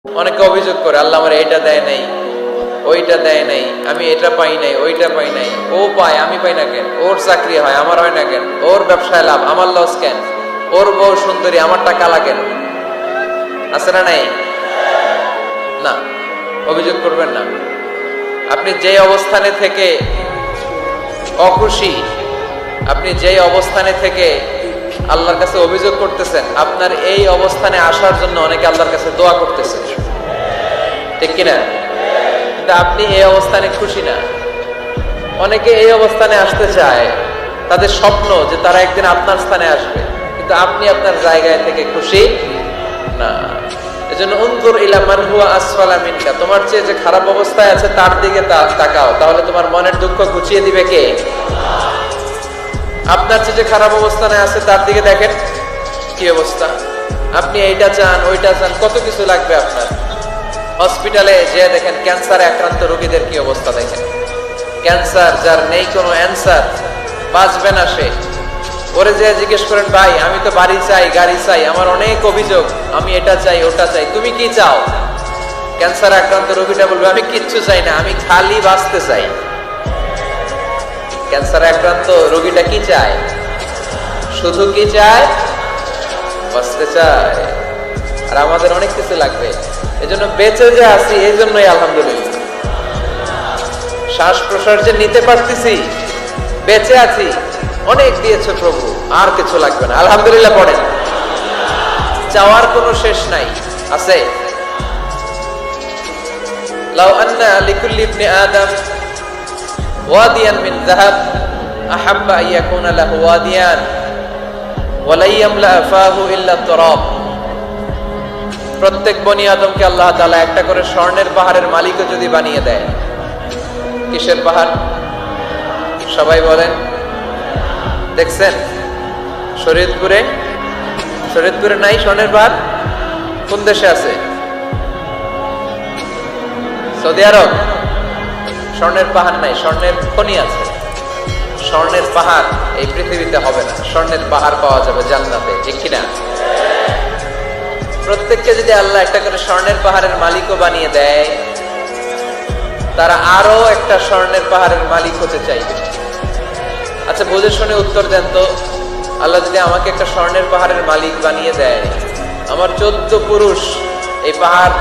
অনেকে অভিযোগ করে আল্লাহ আমার এটা দেয় নাই, ওইটা দেয় নাই, আমি এটা পাই নাই, ওইটা পাই নাই। ও পায়, আমি পাই না কেন? ওর চাকরি হয়, আমার হয় না কেন? ওর ব্যবসায় লাভ, আমার লস কেন? ওর বউ সুন্দরী, আমারটা কালা কেন? আছে না নাই? না, অভিযোগ করবেন না। আপনি যে অবস্থানে থেকে অখুশি, আপনি যেই অবস্থানে থেকে আল্লাহর কাছে অভিযোগ করতেছেন, আপনার এই অবস্থানে আসার জন্য অনেকে আল্লাহর কাছে দোয়া করতেছে, ঠিক কিনা? কিন্তু আপনি এই অবস্থানে খুশি না। অনেকে এই অবস্থানে আসতে চায়, তাদের স্বপ্ন যে তারা একদিন আপনার স্থানে আসবে, কিন্তু আপনি আপনার জায়গায় থেকে খুশি না। এজন্য উনজুর ইলা মান হুয়া আসফালা মিনকা, তোমার চেয়ে যে খারাপ অবস্থায় আছে তার দিকে তাকাও, তাহলে তোমার মনের দুঃখ ঘুচিয়ে দিবে কে? আপনার চেয়ে যে খারাপ অবস্থানে আছে তার দিকে দেখেন কি অবস্থা। আপনি এইটা চান, ওইটা চান, কত কিছু লাগবে আপনার। হসপিটালে যে দেখেন ক্যান্সারে আক্রান্ত রোগীদের কি অবস্থা দেখেন। ক্যান্সার যার নেই কোনো অ্যান্সার, বাঁচবে না সে। ওরে যে জিজ্ঞেস করেন, ভাই আমি তো বাড়ি চাই, গাড়ি চাই, আমার অনেক অভিযোগ, আমি এটা চাই, ওটা চাই, তুমি কি চাও? ক্যান্সার আক্রান্ত রোগীটা বলবে, আমি কিচ্ছু চাই না, আমি খালি বাঁচতে চাই। ক্যান্সার আক্রান্ত রোগীটা কি চায়? শুধু কি চায়? বাঁচতে চায়। আর আমাদের অনেক কিছু লাগবে, এজন্য বেঁচে যে আছি এই জন্যই আলহামদুলিল্লাহ। শ্বাস প্রশ্বাস যে নিতে পারতেছি, বেঁচে আছি, অনেক দিয়েছে প্রভু, আর কিছু লাগবে না, আলহামদুলিল্লাহ পড়েন। চাওয়ার কোনো শেষ নাই, আছে? লাউ আন্না লিকুল্লি ইবনি আদম ওয়াদিয়ান মিন যাহাব আহাব্বা আন ইয়াকুনা লাহু ওয়াদিয়ান ওয়া লা ইয়ামলা ফাহু ইল্লা তুরাব। প্রত্যেক বনি আদমকে আল্লাহ তাআলা একটা করে স্বর্ণের পাহাড়ের মালিকও যদি বানিয়ে দেয়। কিসের পাহাড়? সবাই বলেন। দেখছেন শরীয়তপুরে? শরীয়তপুরে নাই স্বর্ণের পাহাড়? কোন দেশে আছে? সৌদি আরব। স্বর্ণের পাহাড় নাই, স্বর্ণের খনি আছে। স্বর্ণের পাহাড় এই পৃথিবীতে হবে না, স্বর্ণের পাহাড় পাওয়া যাবে জান্নাতে, ঠিক কিনা? প্রত্যেককে যদি আল্লাহ একটা করে স্বর্ণের পাহাড়ের মালিকও বানিয়ে দেয়, তারা আরো একটা স্বর্ণের পাহাড়ের মালিক হতে চাইবে। আচ্ছা বুঝে শুনে উত্তর দেন তো, আল্লাহ যদি আমাকে একটা স্বর্ণের পাহাড়ের মালিক বানিয়ে দেয়, আমার 14 পুরুষ এই পাহাড়,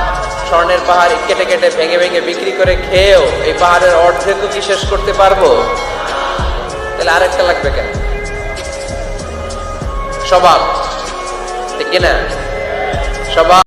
স্বর্ণের পাহাড় কেটে কেটে ভেঙে ভেঙে বিক্রি করে খেয়েও এই পাহাড়ের অর্ধেকও কি শেষ করতে পারবো? তাহলে আরেকটা লাগবে কেন? স্বভাব, ঠিক কিনা? স্বভাব